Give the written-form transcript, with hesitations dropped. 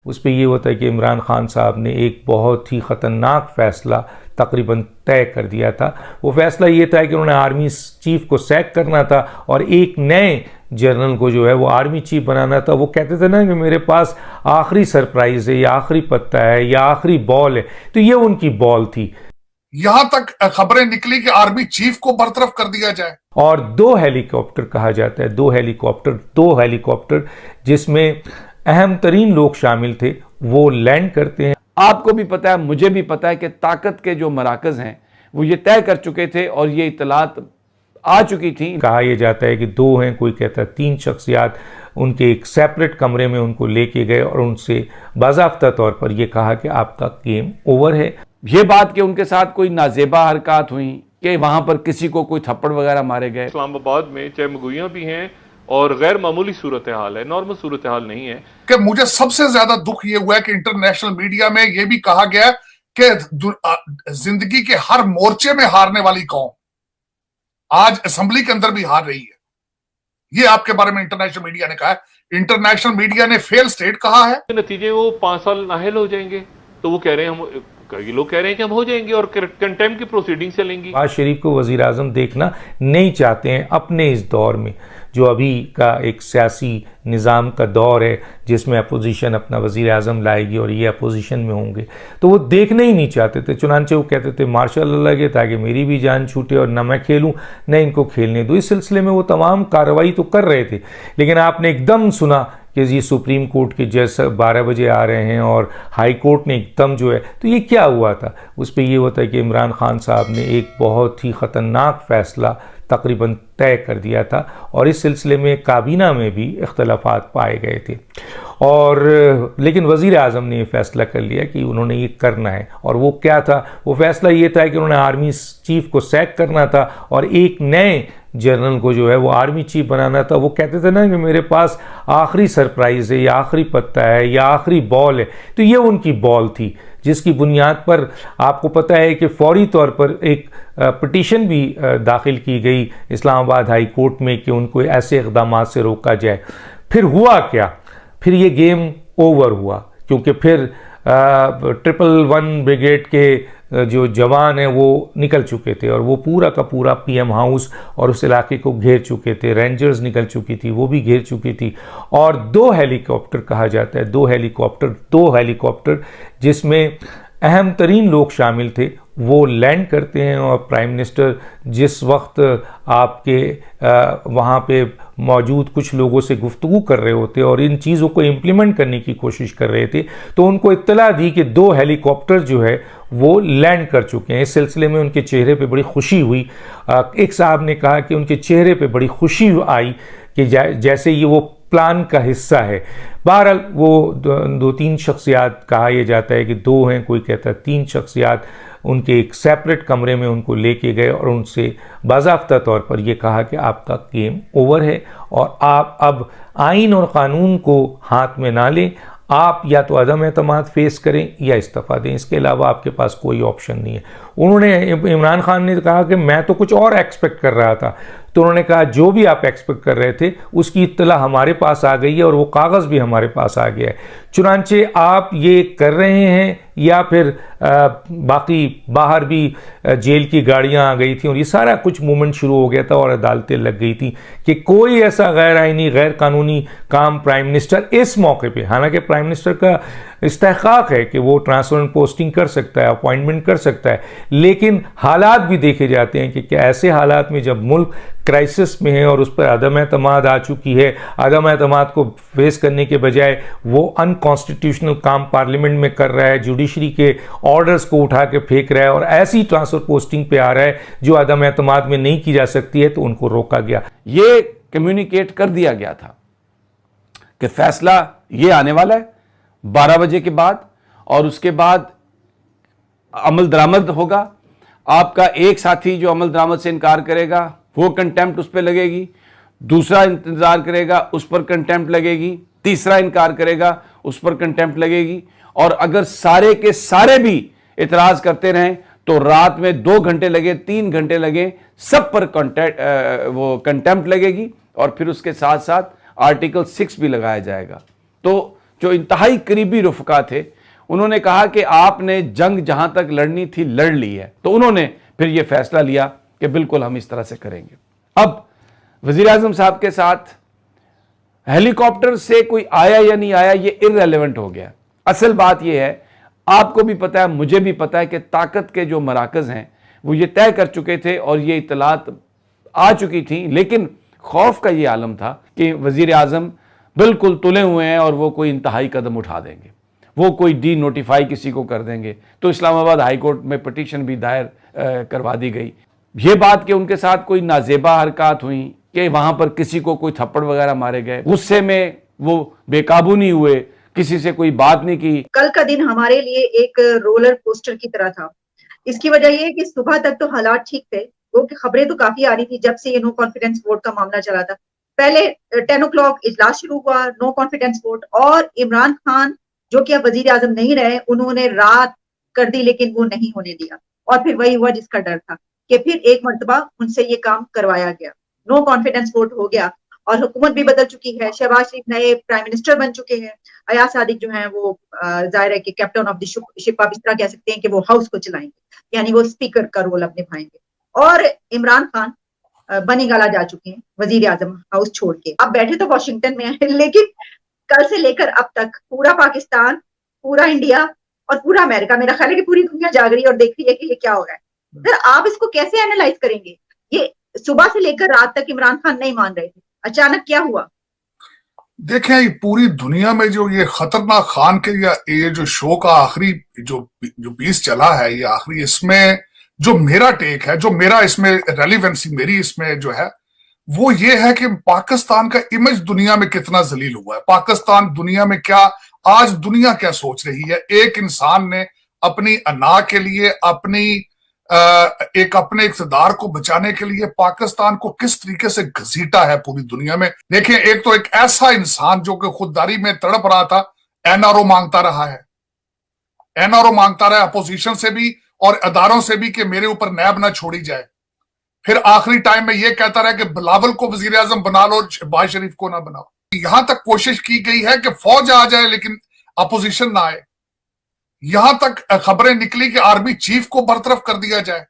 उस पर यह होता है कि इमरान खान साहब ने एक बहुत ही ख़तरनाक फ़ैसला तकरीबन तय कर दिया था। वो फ़ैसला ये था कि उन्होंने आर्मी चीफ को सैक करना था और एक नए जनरल को जो है वो आर्मी चीफ बनाना था। वो कहते थे ना कि मेरे पास आखिरी सरप्राइज़ है या आखिरी पत्ता है या आखिरी बॉल है, तो ये उनकी बॉल थी। यहां तक खबरें निकली कि आर्मी चीफ को बरतरफ कर दिया जाए। और दो हेलीकॉप्टर कहा जाता है, दो हेलीकॉप्टर जिसमें अहम तरीन लोग शामिल थे, वो लैंड करते हैं। आपको भी पता है, मुझे भी पता है कि ताकत के जो मराकज हैं वो ये तय कर चुके थे और ये इतलात आ चुकी थी। कहा यह जाता है कि दो हैं, कोई कहता है तीन शख्सियात उनके एक सेपरेट कमरे में उनको लेके गए और उनसे बाज़ाब्ता तौर पर यह कहा कि आपका गेम ओवर है। ये बात कि उनके साथ कोई नाजेबा हरकत हुई कि वहां पर किसी को कोई थप्पड़ वगैरह मारे गए। इस्लामाबाद में चाहे मगोइयां भी हैं और गैर मामूली सूरत हाल है, नॉर्मल सूरत हाल नहीं है। कि मुझे सबसे ज्यादा दुख ये हुआ है कि इंटरनेशनल मीडिया में यह भी कहा गया कि जिंदगी के हर मोर्चे में हारने वाली कौम आज असेंबली के अंदर भी हार रही है। ये आपके बारे में इंटरनेशनल मीडिया ने कहा है। इंटरनेशनल मीडिया ने फेल स्टेट कहा है। नतीजे वो 5 साल नाहल हो जाएंगे, तो वो कह रहे हैं हम, कई लोग कह रहे हैं कि हम हो जाएंगे और कंटेम्प्ट की प्रोसीडिंग चलेंगी। नवाज शरीफ को वजीर आजम देखना नहीं चाहते हैं अपने इस दौर में, जो अभी का एक सियासी निज़ाम का दौर है जिसमें अपोजिशन अपना वजीर आजम लाएगी और ये अपोजिशन में होंगे, तो वो देखना ही नहीं चाहते थे। चुनांचे वो कहते थे मार्शल अल्लाह के, ताकि मेरी भी जान छूटे और न मैं खेलूँ न इनको खेलने दो। इस सिलसिले में वो तमाम कार्रवाई तो कर रहे थे, लेकिन आपने एकदम सुना कि जी सुप्रीम कोर्ट के जज 12 बजे आ रहे हैं और हाई कोर्ट ने एकदम जो है, तो ये क्या हुआ था। उस पर यह होता है कि इमरान खान साहब ने एक बहुत ही ख़तरनाक फ़ैसला तकरीबन तय कर दिया था और इस सिलसिले में काबीना में भी इख्तलाफात पाए गए थे और लेकिन वज़ीर आज़म ने ये फ़ैसला कर लिया कि उन्होंने ये करना है। और वो क्या था, वो फ़ैसला ये था कि उन्होंने आर्मी चीफ को सैक करना था और एक नए जनरल को जो है वो आर्मी चीफ बनाना था। वो कहते थे ना कि मेरे पास आखिरी सरप्राइज़ है या आखिरी पत्ता है या आखिरी बॉल है, तो ये उनकी बॉल थी, जिसकी बुनियाद पर आपको पता है कि फौरी तौर पर एक पिटीशन भी दाखिल की गई इस्लामाबाद हाई कोर्ट में कि उनको ऐसे इक़दाम से रोका जाए। फिर हुआ क्या, फिर ये गेम ओवर हुआ, क्योंकि फिर 111 ब्रिगेड के जो जवान हैं वो निकल चुके थे और वो पूरा का पूरा पीएम हाउस और उस इलाके को घेर चुके थे। रेंजर्स निकल चुकी थी, वो भी घेर चुकी थी। और दो हेलीकॉप्टर कहा जाता है, दो हेलीकॉप्टर जिसमें अहम तरीन लोग शामिल थे, वो लैंड करते हैं और प्राइम मिनिस्टर जिस वक्त आपके वहाँ पे मौजूद कुछ लोगों से गुफ्तगू कर रहे होते और इन चीज़ों को इम्प्लीमेंट करने की कोशिश कर रहे थे, तो उनको इत्तला दी कि दो हेलीकॉप्टर जो है वो लैंड कर चुके हैं। इस सिलसिले में उनके चेहरे पे बड़ी खुशी हुई। एक साहब ने कहा कि उनके चेहरे पे बड़ी खुशी आई कि जैसे ये वो प्लान का हिस्सा है। बहरहाल वो दो तीन शख्सियात, कहा यह जाता है कि दो हैं, कोई कहता है तीन शख्सियात उनके एक सेपरेट कमरे में उनको लेके गए और उनसे बाज़ाब्ता तौर पर यह कहा कि आपका गेम ओवर है और आप अब आइन और क़ानून को हाथ में ना लें, आप या तो अदम एतमाद फेस करें या इस्तीफ़ा दें, इसके अलावा आपके पास कोई ऑप्शन नहीं है। उन्होंने, इमरान खान ने कहा कि मैं तो कुछ और एक्सपेक्ट कर रहा था, तो उन्होंने कहा जो भी आप एक्सपेक्ट कर रहे थे उसकी इत्तला हमारे पास आ गई है और वो कागज़ भी हमारे पास आ गया है। चुनांचे आप ये कर रहे हैं या फिर बाकी बाहर भी जेल की गाड़ियां आ गई थी और ये सारा कुछ मूवमेंट शुरू हो गया था और अदालतें लग गई थी कि कोई ऐसा गैर आइनी गैर कानूनी काम प्राइम मिनिस्टर इस मौके पे, हालांकि प्राइम मिनिस्टर का इस्तेहकाक है कि वो ट्रांसफर एंड पोस्टिंग कर सकता है, अपॉइंटमेंट कर सकता है, लेकिन हालात भी देखे जाते हैं कि क्या ऐसे हालात में जब मुल्क क्राइसिस में है और उस पर अदम एतमाद आ चुकी है, अदम एतमाद को फेस करने के बजाय वो अनकॉन्स्टिट्यूशनल काम पार्लियामेंट में कर रहा है, जुडिशरी के ऑर्डर्स को उठा के फेंक रहा है और ऐसी ट्रांसफर पोस्टिंग पे आ रहा है जो अदम एतमाद में नहीं की जा सकती है, तो उनको रोका गया। ये कम्युनिकेट कर दिया गया था कि फैसला ये आने वाला है 12 बजे के बाद और उसके बाद अमल दरामद होगा। आपका एक साथी जो अमल दरामद से इनकार करेगा वो कंटेम्प्ट उस पर लगेगी, दूसरा इंतजार करेगा उस पर कंटेम्प्ट लगेगी, तीसरा इनकार करेगा उस पर कंटेम्प्ट लगेगी और अगर सारे के सारे भी इतराज करते रहें तो रात में 2 घंटे लगे 3 घंटे लगे सब पर वो कंटेम्प्ट लगेगी और फिर उसके साथ साथ आर्टिकल 6 भी लगाया जाएगा। तो जो इंतहाई करीबी रुफका थे, उन्होंने कहा कि आपने जंग जहां तक लड़नी थी लड़ ली है। तो उन्होंने फिर यह फैसला लिया कि बिल्कुल हम इस तरह से करेंगे। अब वजीर आजम साहब के साथ हेलीकॉप्टर से कोई आया या नहीं आया ये इररेलेवेंट हो गया। असल बात यह है, आपको भी पता है, मुझे भी पता है कि ताकत के जो मराकज हैं वो ये तय कर चुके थे और ये इतलात आ चुकी थी, लेकिन खौफ का ये आलम था कि वजीर आजम बिल्कुल तुले हुए हैं और वो कोई इंतहाई कदम उठा देंगे, वो कोई डी नोटिफाई किसी को कर देंगे। तो इस्लामाबाद हाई कोर्ट में पिटीशन भी दायर करवा दी गई। ये बात कि उनके साथ कोई नाजेबा हरकत हुई, कि वहां पर किसी को कोई थप्पड़ वगैरह मारे गए, गुस्से में वो बेकाबू नहीं हुए, किसी से कोई बात नहीं की। कल का दिन हमारे लिए एक रोलर कोस्टर की तरह था। इसकी वजह यह है कि सुबह तक तो हालात ठीक थे, वो कि खबरें तो काफी आ रही थी जब से ये नो कॉन्फिडेंस वोट का मामला चला था। पहले 10 o'clock इजलास शुरू हुआ, नो कॉन्फिडेंस वोट, और इमरान खान जो कि अब वजीर आजम नहीं रहे, उन्होंने रात कर दी लेकिन वो नहीं होने दिया। और फिर वही हुआ जिसका डर था कि फिर एक मर्तबा उनसे ये काम करवाया गया, नो कॉन्फिडेंस वोट हो गया और हुकूमत भी बदल चुकी है। शहबाज शरीफ नए प्राइम मिनिस्टर बन चुके हैं। अयाज सादिक जो हैं वो जाहिर है कि कैप्टन ऑफ द शिप, आप इस तरह कह सकते हैं कि वो हाउस को चलाएंगे, यानी वो स्पीकर का रोल अब निभाएंगे। और इमरान खान बनी गाला जा चुके हैं वजीर आजम हाउस छोड़ के। अब बैठे तो वॉशिंगटन में हैं, लेकिन कल से लेकर अब तक पूरा पाकिस्तान, पूरा इंडिया और पूरा अमेरिका, मेरा ख्याल है कि पूरी दुनिया जाग रही है और देख रही है कि ये क्या हो रहा है। सर आप इसको कैसे एनालाइज करेंगे? ये सुबह से लेकर रात तक इमरान खान नहीं मान रहे थे, अचानक क्या हुआ? देखें, ये पूरी दुनिया में जो ये खतरनाक खान के ये जो शो का आखिरी जो 20 चला है, ये आखिरी, इसमें जो मेरा टेक है, जो मेरा इसमें रेलिवेंसी मेरी इसमें जो है वो ये है कि पाकिस्तान का इमेज दुनिया में कितना जलील हुआ है। पाकिस्तान दुनिया में क्या, आज दुनिया क्या सोच रही है, एक इंसान ने अपनी अना के लिए, अपने इक़्तिदार को बचाने के लिए पाकिस्तान को किस तरीके से घसीटा है पूरी दुनिया में। देखिए, एक तो एक ऐसा इंसान जो कि खुददारी में तड़प रहा था, एनआरओ मांगता रहा है, एनआरओ मांगता रहा अपोजिशन से भी और अदारों से भी कि मेरे ऊपर नैब ना छोड़ी जाए। फिर आखिरी टाइम में यह कहता रहा कि बिलावल को वजीर आजम बना लो, शहबाज शरीफ को ना बनाओ। यहां तक कोशिश की गई है कि फौज आ जाए लेकिन अपोजिशन ना आए। यहां तक खबरें निकली कि आर्मी चीफ को बरतरफ कर दिया जाए।